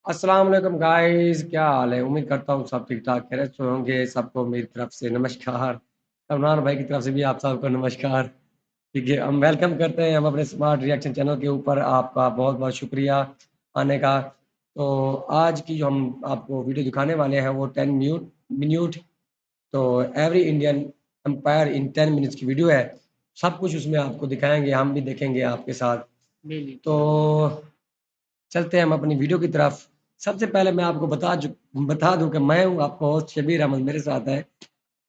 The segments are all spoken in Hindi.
अस्सलाम वालेकुम गाइस, क्या हाल है? उम्मीद करता हूँ सब ठीक-ठाक खैरियत से होंगे। सबको मेरी तरफ से नमस्कार। इमरान भाई की तरफ से भी आप सबको नमस्कार। ठीक है, हम वेलकम करते हैं हम अपने स्मार्ट रिएक्शन चैनल के ऊपर आपका बहुत-बहुत शुक्रिया आने का। तो आज की जो हम आपको वीडियो दिखाने वाले हैं वो 10 मिनट तो every Indian empire in 10 minutes की वीडियो है। सब कुछ उसमें आपको दिखाएँगे, हम भी देखेंगे आपके साथ। तो चलते हैं हम अपनी वीडियो की तरफ। सबसे पहले मैं आपको बता दूँ कि मैं हूँ आपका होस्ट शब्बीर अहमद, मेरे साथ है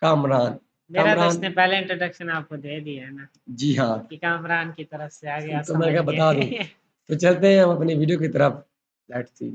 कामरान। मेरा तो कामरान उसने पहले इंट्रोडक्शन आपको दे दिया है ना जी हाँ, कि कामरान की तरफ से आ गया तो मैं समझ क्या बता दूँ। गए। तो चलते हैं हम अपनी वीडियो की तरफ। Let's see.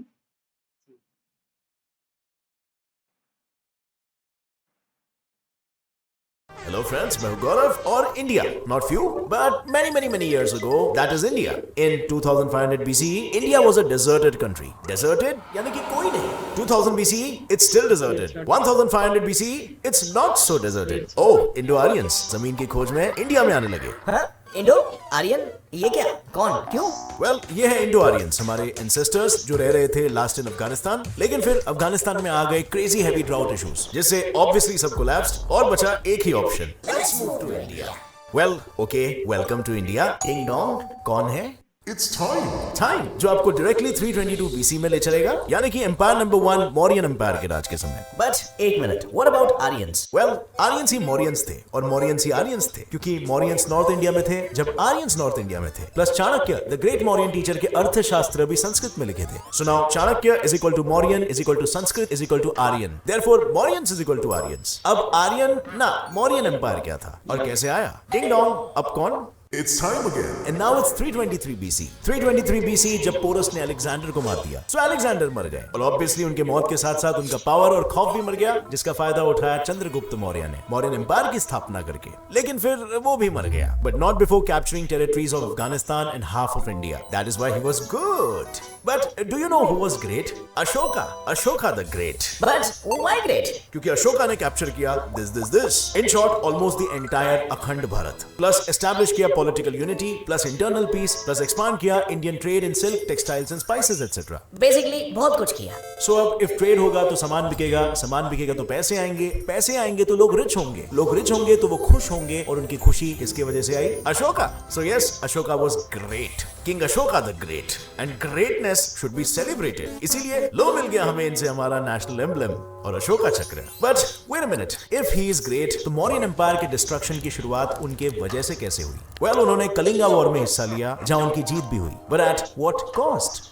Hello friends, मैं हूं गौरव और India not few but many years ago that is India in 2500 BCE India was a deserted country. Deserted यानी कि कोई नहीं. 2000 BCE it's still deserted. 1500 BCE it's not so deserted. Oh, Indo-Aryans जमीन की खोज में इंडिया में आने लगे. हाँ? इंडो आर्यन ये क्या कौन क्यों? वेल ये है इंडो आर्यंस, हमारे एंसेस्टर्स जो रह रहे थे लास्ट इन अफगानिस्तान, लेकिन फिर अफगानिस्तान में आ गए क्रेजी हैवी ड्राउट इश्यूज जिससे ऑब्वियसली सब कोलैप्स्ड और बचा एक ही option, let's move to India. Well okay, welcome to India. Ding dong, कौन है? It's time. टाइम जो आपको डायरेक्टली 322 BC में ले चलेगा, यानी कि एम्पायर नंबर 1 मौर्यन एम्पायर के राज के समय. बट एक मिनट, what about Aryans? Well Aryans ही मौर्यंस थे और मौर्यंस ही आर्यंस थे, क्योंकि मौर्यंस नॉर्थ इंडिया में थे जब आर्यंस नॉर्थ इंडिया में थे. Plus Chanakya the great Mauryan teacher के अर्थशास्त्र भी संस्कृत में लिखे थे. So now Chanakya is equal to Mauryan is equal to Sanskrit is equal to Aryan. Therefore Mauryans is equal to Aryans. अब आर्यन ना मौर्यन एम्पायर क्या था और कैसे आया? डिंग डोंग, अब कौन? It's time again. And now it's 323 BC. 323 BC जब पोरस ने अलेक्जेंडर को मार दिया, सो अलेक्जेंडर मर गए और ऑब्वियसली उनके मौत के साथ साथ उनका पावर और खौफ भी मर गया, जिसका फायदा उठाया चंद्रगुप्त मौर्य ने मौर्यन एम्पायर की स्थापना करके. लेकिन फिर वो भी मर गया, but not before capturing territories of Afghanistan and half of India. That is why he was good. But do you know who was great? Ashoka the great. But why great? क्योंकि अशोका ने कैप्चर किया this in short almost the entire Akhand Bharat, plus establish किया political unity, plus internal peace, plus expand किया Indian trade in silk, textiles and spices etcetera. Basically बहुत कुछ किया. सो अब इफ ट्रेड होगा तो सामान बिकेगा तो पैसे आएंगे तो लोग रिच होंगे तो वो खुश होंगे, और उनकी खुशी किसकी वजह से आई? Ashoka. So yes, Ashoka was great. King Ashoka the great, and greatness should be celebrated. इसीलिए लो मिल गया हमें इनसे हमारा नेशनल एम्ब्लेम और Ashoka Chakra. But wait a minute, if he is great तो मौर्यन एम्पायर के डिस्ट्रक्शन की शुरुआत उनके वजह से कैसे हुई? वेल उन्होंने कलिंगा वॉर में हिस्सा लिया जहां उनकी जीत भी हुई, but at what cost?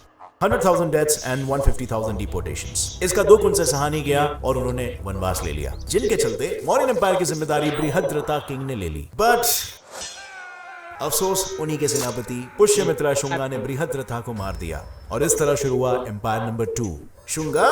100,000 deaths and 150,000 डिपोर्टेशंस. इसका दुख उनसे सहा नहीं गया और उन्होंने वनवास ले लिया, जिनके चलते मौर्यन एम्पायर की जिम्मेदारी बृहद्रथा किंग ने ले ली. बट अफसोस उन्हीं के सेनापति पुष्यमित्रा शुंगा ने बृहद्रथा को मार दिया और इस तरह शुरू हुआ empire number 2, Shunga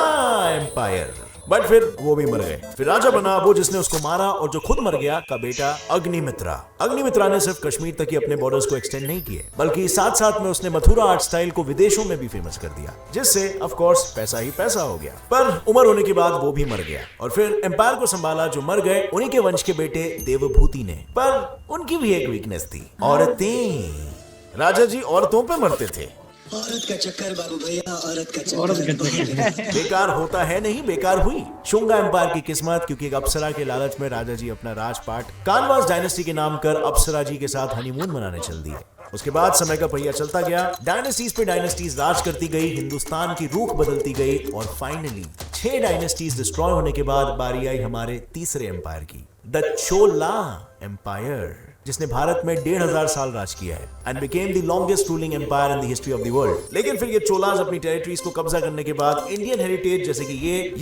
empire. But फिर वो भी मर गए. फिर राजा बना वो जिसने उसको मारा और जो खुद मर गया, का बेटा अग्निमित्रा. अग्निमित्रा ने सिर्फ कश्मीर तक ही अपने बॉर्डर्स को एक्सटेंड नहीं किए, बल्कि साथ साथ में उसने मथुरा आर्ट स्टाइल को विदेशों में भी फेमस कर दिया, जिससे ऑफ कोर्स पैसा ही पैसा हो गया. पर उम्र होने के बाद वो भी मर गया और फिर एम्पायर को संभाला जो मर गए उन्हीं के वंश के बेटे देवभूति ने. पर उनकी भी एक वीकनेस थी, औरतें. राजा जी औरतों पे मरते थे. औरत का चक्कर बाबू भैया, औरत का चक्कर. बेकार होता है नहीं, बेकार हुई शुंगा एम्पायर की किस्मत, क्योंकि एक अप्सरा के लालच में राजा जी अपना राजपाट कानवास डायनेस्टी के नाम कर अप्सरा जी के साथ हनीमून मनाने चल दिए. उसके बाद समय का पहिया चलता गया, डायनेस्टीज पे डायनेस्टीज राज करती गई, हिंदुस्तान की रूख बदलती गई और फाइनली 6 डायनेस्टीज डिस्ट्रॉय होने के बाद बारी आई हमारे तीसरे एम्पायर की, द चोला एम्पायर, जिसने भारत में 1500 साल राज किया है and became the longest ruling empire in the history of the world. लेकिन फिर ये चोलाज अपनी टेरिटरीज को कब्जा करने के बाद इंडियन हेरिटेज जैसे कि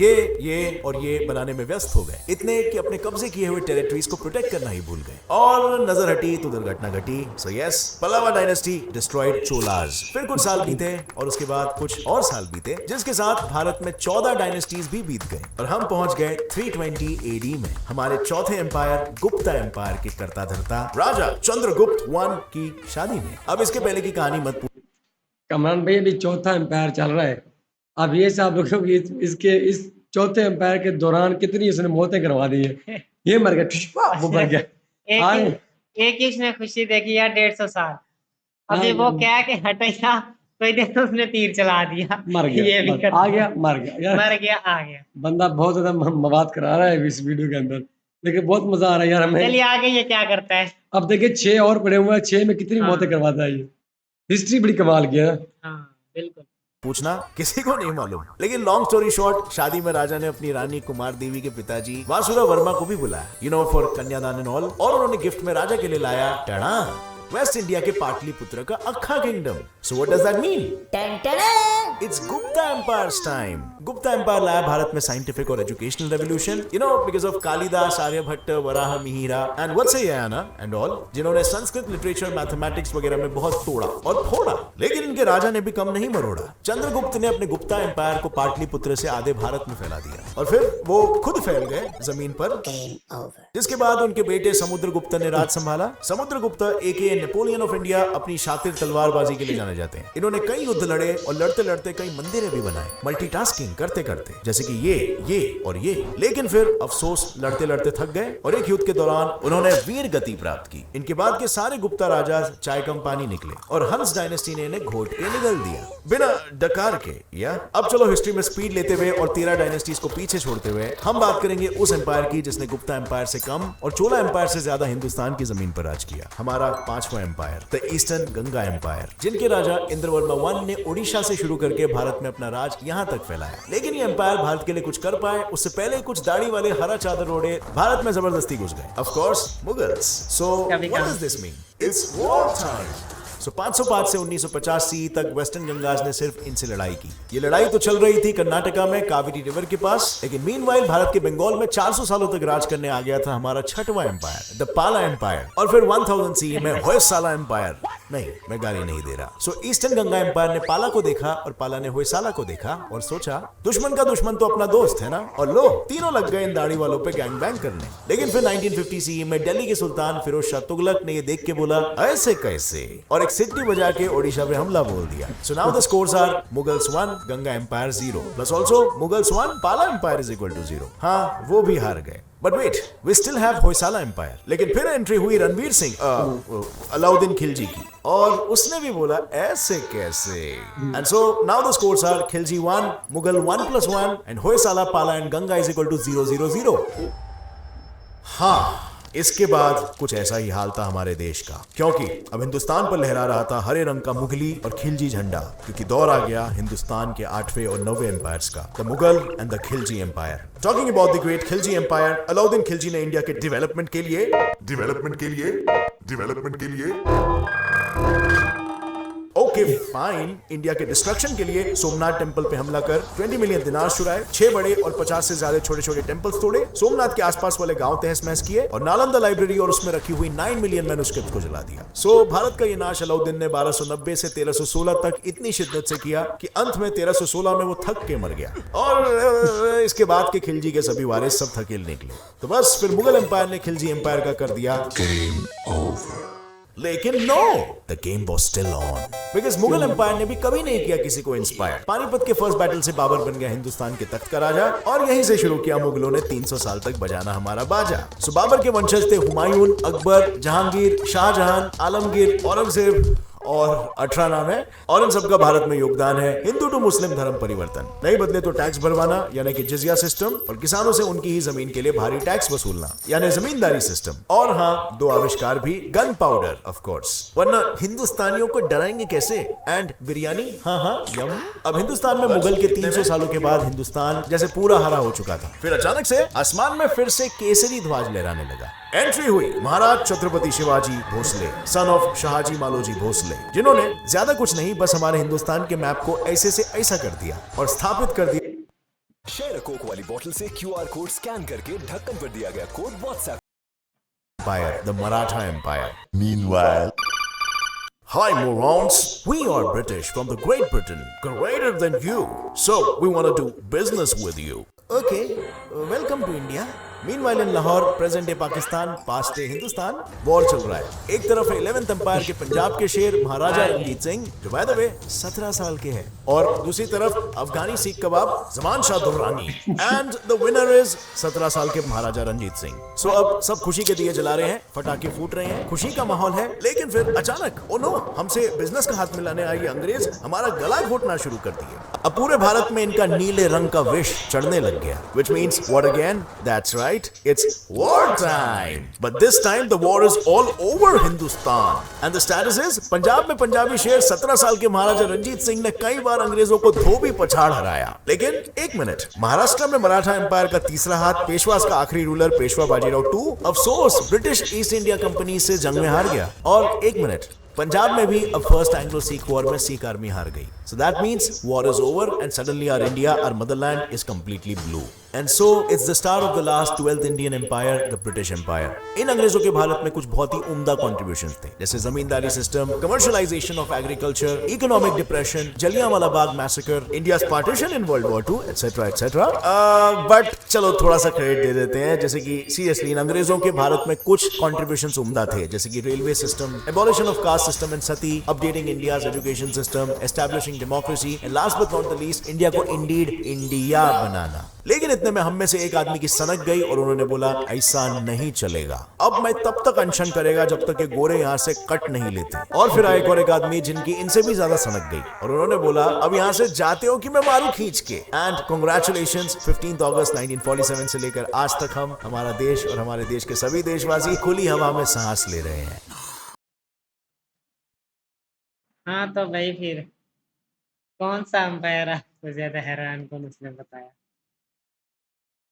ये और ये बनाने में व्यस्त हो गए, इतने कि अपने कब्जे किए हुए टेरिटरीज को प्रोटेक्ट करना ही भूल गए और नजर हटी तो दुर्घटना घटी. So yes, Pallava dynasty destroyed Cholas. फिर कुछ साल बीते और उसके बाद कुछ और साल बीते, जिसके साथ भारत में 14 डायनेस्टीज भी बीत गए और हम पहुंच गए 320 AD में हमारे चौथे एम्पायर गुप्ता एम्पायर के करता धरता राजा चंद्रगुप्त 1 की शादी में. अब इसके पहले की कहानी मत पूछो. कमरान भाई अभी चौथा एम्पायर चल रहा है। अब ये साहब लोगों की इस चौथे एम्पायर के दौरान कितनी उसने मौतें करवा दी है। ये मर गया, वो मर गया। एक ही उसने खुशी देखी यार 150 साल. अभी वो क्या के हटेगा कोई दिन उसने तीर चला दिया, मर गया, ये भी कर आ गया, मर गया यार। मर गया, आ गया। बंदा बहुत ज्यादा मवाद करा रहा है इस वीडियो के अंदर, लेकिन बहुत मजा आ रहा है यार हमें। चलिए आगे ये क्या करता है। अब देखिए 6 और पड़े हुए हैं, 6 में कितनी हाँ। मौतें करवाता है ये। हिस्ट्री बड़ी कमाल की है। हाँ बिल्कुल। पूछना किसी को नहीं मालूम। लेकिन लॉन्ग स्टोरी शॉर्ट, शादी में राजा ने अपनी रानी कुमार देवी के पिताजी वासुदेव वर्मा को भी बुलाया, यू नो, फॉर कन्यादान एंड ऑल। और उन्होंने गिफ्ट में राजा के लिए लाया टड़ा वेस्ट इंडिया के पाटलिपुत्र का अक्खा kingdom. So what does that mean? It's Gupta empires time. Gupta empire लाया भारत में साइंटिफिक और educational revolution, you know, because of Kalidas, Aryabhatta, Varaha Mihira and Vatsyayana and all, जिन्होंने संस्कृत, लिटरेचर, मैथमेटिक्स वगैरह में बहुत तोड़ा और फोड़ा। लेकिन इनके राजा ने भी कम नहीं मरोड़ा। चंद्रगुप्त ने अपने गुप्ता एम्पायर को पाटलिपुत्र से आधे भारत में फैला दिया और फिर वो खुद फैल गए जमीन पर। जिसके बाद उनके बेटे समुद्रगुप्त ने राज संभाला। समुद्रगुप्त एके नेपोलियन ऑफ इंडिया अपनी शातिर तलवारबाजी के लिए जाने जाते हैं। इन्होंने कई युद्ध लड़े और लड़ते लड़ते कई मंदिरें भी बनाए, मल्टीटास्किंग करते करते, जैसे कि ये और ये। लेकिन फिर अफसोस, लड़ते लड़ते थक गए और एक युद्ध के दौरान उन्होंने वीर गति प्राप्त की। इनके बाद के सारे गुप्ता राजा चाय कम पानी निकले और हंस डायनेस्टी ने इन्हें घोट के निगल दिया बिना डकार के। या अब चलो हिस्ट्री में स्पीड लेते हुए और 13 डायनेस्टीज को पीछे छोड़ते हुए हम बात करेंगे उस एम्पायर की जिसने गुप्ता एम्पायर से कम और चोला एम्पायर से ज्यादा हिंदुस्तान की जमीन पर राज किया। हमारा 5वां empire, the eastern Ganga empire, जिनके राजा इंद्रवर्मा I ने ओडिशा से शुरू करके भारत में अपना राज यहां तक फैलाया। लेकिन ये एम्पायर भारत के लिए कुछ कर पाए उससे पहले कुछ दाढ़ी वाले हरा चादर ओढ़े भारत में जबरदस्ती घुस गए। Of course Mughals. So what does this mean? It's war time. So 505 से 1950 CE तक वेस्टर्न गंगाज ने सिर्फ इनसे लड़ाई की। ये लड़ाई तो चल रही थी कर्नाटका में कावेरी रिवर के पास, लेकिन मीनवाइल भारत के बंगाल में 400 सालों तक राज करने आ गया था हमारा 6वां एम्पायर, द पाला एम्पायर। और फिर 1000 CE में होयसाला एम्पायर। नहीं, मैं गाली नहीं दे रहा। सो ईस्टर्न गंगा एम्पायर ने पाला को देखा और पाला ने होयसाला को देखा और सोचा दुश्मन का दुश्मन तो अपना दोस्त है ना, और लो तीनों लग गए इन दाढ़ी वालों पे गैंग बैंग करने। लेकिन फिर 1950 CE में दिल्ली के सुल्तान फिरोज शाह तुगलक ने ये देख के बोला ऐसे कैसे, और एक सिटी बजा के ओडिशा पे हमला बोल दिया। So now the scores are Mughals 1, Ganga empire 0, plus also Mughals 1, Pala empire is equal to 0। हाँ, वो भी हार गए। But wait, we still have Hoysala empire. लेकिन फिर एंट्री हुई रणवीर सिंह, अलाउद्दीन खिलजी की, और उसने भी बोला ऐसे कैसे। And so now the scores are Khilji 1, Mughal 1+1 and Hoysala, Pala and Ganga is equal to 0-0-0। हाँ, इसके बाद कुछ ऐसा ही हाल था हमारे देश का, क्योंकि अब हिंदुस्तान पर लहरा रहा था हरे रंग का मुगली और खिलजी झंडा, क्योंकि दौर आ गया हिंदुस्तान के 8वें और 9वें एम्पायर्स का, the Mughal and the Khilji empire. Talking about the great Khilji empire, Alauddin Khilji ने इंडिया के डेवलपमेंट के लिए ओके फाइन, इंडिया के डिस्ट्रक्शन के लिए सोमनाथ टेंपल पे हमला कर 20 मिलियन दिनार चुराए, 6 बड़े और 50 से ज्यादा छोटे छोटे टेंपल्स तोड़े, सोमनाथ के आसपास वाले गांव तहस महस किए और नालंदा लाइब्रेरी और उसमें रखी हुई 9 मिलियन मैन्युस्क्रिप्ट को जला दिया। सो भारत का ये नाश अलाउद्दीन ने 1290 से 1316 तक इतनी शिद्दत से किया कि अंत में 1316 में वो थक के मर गया, और इसके बाद के खिलजी के सभी वारिस सब थकेल निकले। तो बस फिर मुगल एम्पायर ने खिलजी एम्पायर का कर दिया गेम ओवर। लेकिन no, the game was still on, because Mughal empire ने भी कभी नहीं किया किसी को इंस्पायर। पानीपत के फर्स्ट बैटल से बाबर बन गया हिंदुस्तान के तख्त का राजा, और यहीं से शुरू किया मुगलों ने 300 साल तक बजाना हमारा बाजा। सो बाबर के वंशज थे हुमायूं, अकबर, जहांगीर, शाहजहां, आलमगीर, औरंगजेब और 18 नाम है, और इन सबका भारत में योगदान है हिंदू टू मुस्लिम धर्म परिवर्तन। नहीं बदले तो टैक्स भरवाना यानी कि जिजिया सिस्टम, और किसानों से उनकी ही जमीन के लिए भारी टैक्स वसूलना यानी जमींदारी सिस्टम, और हाँ, 2 आविष्कार भी, गन पाउडर ऑफ कोर्स, वरना हिंदुस्तानियों को डराएंगे कैसे, एंड बिरयानी, हाँ यम। अब हिंदुस्तान में मुगल के 300 सालों के बाद हिंदुस्तान जैसे पूरा हरा हो चुका था, फिर अचानक से आसमान में फिर से केसरी ध्वज लहराने लगा। एंट्री हुई महाराज छत्रपति शिवाजी भोसले, सन ऑफ शाहजी मालोजी भोसले, जिन्होंने ज्यादा कुछ नहीं, बस हमारे हिंदुस्तान के मैप को ऐसे से ऐसा कर दिया और स्थापित कर दिया। शेयर कोक वाली बोतल से QR कोड स्कैन करके ढक्कन पर दिया गया code WhatsApp empire, the Maratha empire. Meanwhile, hi morons, we are British from the Great Britain, greater than you, so we want to do business with you. Okay, welcome to India. Meanwhile in Lahore, present day Pakistan, past day Hindustan, war चल रहा है। एक तरफ 11th एम्पायर के पंजाब के शेर महाराजा रणजीत सिंह, जो बाय द वे 17 साल के हैं, और दूसरी तरफ Afghani seekh kebab Zaman Shah Durrani, and the winner is 17 साल के महाराजा रणजीत सिंह। सो अब सब खुशी के दिए जला रहे हैं, पटाखे फूट रहे हैं, खुशी का माहौल है, लेकिन फिर अचानक ओ नो, हमसे बिजनेस का हाथ मिलाने आई अंग्रेज हमारा गला घोटना शुरू कर दिए। अब पूरे भारत में इनका नीले रंग का विष चढ़ने लग गया, which means what again? That's right, it's war time. But this time the war is all over Hindustan. And the status is, Punjab में पंजाबी शेर 17 साल के महाराजा रंजीत सिंह ने कई बार अंग्रेजों को धोबी पछाड़ हराया। लेकिन एक मिनट, महाराष्ट्र में मराठा एम्पायर का तीसरा हाथ, पेशवास का आखिरी रूलर पेशवा बाजीराव 2 अफसोस ब्रिटिश ईस्ट इंडिया कंपनी से जंग में हार गया। और एक मिनट, पंजाब में भी अब फर्स्ट एंग्लो सिख वॉर में सिख आर्मी हार गई। So that means war is over and suddenly our India, our motherland is completely blue. And so it's the start of the last 12th Indian Empire, the British Empire. इन अंग्रेजों के भारत में कुछ बहुत ही उम्दा contributions थे, जैसे zamindari system, commercialization of agriculture, economic depression, Jallianwala Bagh massacre, India's partition in World War II, etc. etc. But चलो थोड़ा सा क्रेडिट दे देते हैं, जैसे कि सीरियसली इन अंग्रेजों के भारत में कुछ contributions उम्दा थे, जैसे कि railway system, abolition of caste system and sati, updating India's education system, establishing democracy, and last but not the least, India को indeed इंडिया बनाना। लेकिन इतने में हम में से एक आदमी की सनक गई और उन्होंने बोला ऐसा नहीं चलेगा, अब मैं तब तक अनशन करेगा जब तक ये गोरे यहाँ से कट नहीं लेते। और फिर आए एक और एक आदमी जिनकी इनसे भी ज्यादा सनक गई और उन्होंने बोला अब यहाँ से जाते हो कि मैं मारू खींच के। एंड कांग्रेचुलेशंस, 15 अगस्त 1947 से लेकर आज तक हम, हमारा देश और हमारे देश के सभी देशवासी खुली हवा में सांस ले रहे हैं। हाँ तो भाई फिर कौन सा अंपायर आपको ज्यादा हैरान कौन, उसने बताया?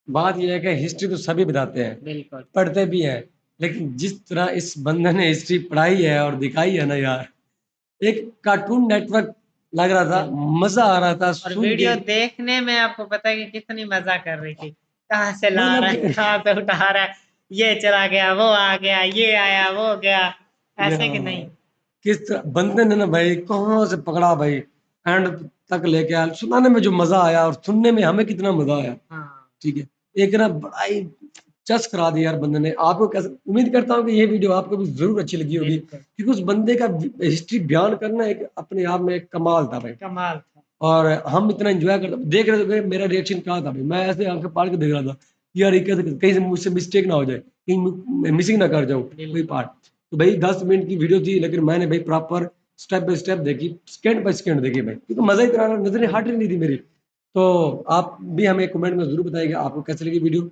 बात यह है कि हिस्ट्री तो सभी बताते हैं, बिल्कुल पढ़ते भी हैं, लेकिन जिस तरह इस बंदे ने हिस्ट्री पढ़ाई है और दिखाई है ना यार, एक कार्टून नेटवर्क लग रहा था, मजा आ रहा था और सुन वीडियो के। देखने में आपको पता है कि कितनी मजा कर रही थी, कहाँ से ला मतलब रहा है, कहाँ से उठा रहा है, ये चला गया, वो आ गया, ये आया, वो गया, ऐसे कि नहीं? किस तरह बंदे ने ना भाई कहाँ से पकड़ा भाई, एंड तक लेके आया, सुनाने में जो मजा आया और सुनने में हमें कितना मजा आया। हाँ ठीक है, एक ना बड़ा ही चस करा दिया यार बंदे ने। आपको कैसे, उम्मीद करता हूँ कि ये वीडियो आपको भी जरूर अच्छी लगी होगी, बिल्कुल क्योंकि उस बंदे का हिस्ट्री बयान करना एक अपने आप में एक कमाल था भाई। कमाल था। और हम इतना एंजॉय कर देख रहे थे, मेरा रिएक्शन क्या था भाई, मैं ऐसे आंखें फाड़ के देख रहा था यार, ये कैसे कहीं से मुझसे मिस्टेक ना हो जाए, कहीं मिसिंग ना कर जाऊं कोई पार्ट। तो भाई 10 मिनट की वीडियो थी, लेकिन मैंने भाई प्रॉपर स्टेप बाय स्टेप देखी, सेकंड बाय सेकंड देखी भाई, क्योंकि मजा ही इतना आ रहा, नजरें हट ही नहीं थी मेरी। तो आप भी हमें कमेंट में जरूर बताइएगा आपको कैसी लगी वीडियो।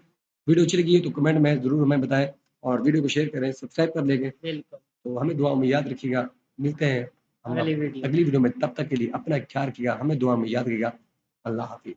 वीडियो अच्छी लगी है तो कमेंट में जरूर हमें बताएं, और वीडियो को शेयर करें, सब्सक्राइब कर लेंगे। बिल्कुल तो हमें दुआ में याद रखिएगा, मिलते हैं हम अगली वीडियो। अगली वीडियो में, तब तक के लिए अपना ख्याल रखिएगा, हमें दुआ में याद रखिएगा। अल्लाह हाफिज।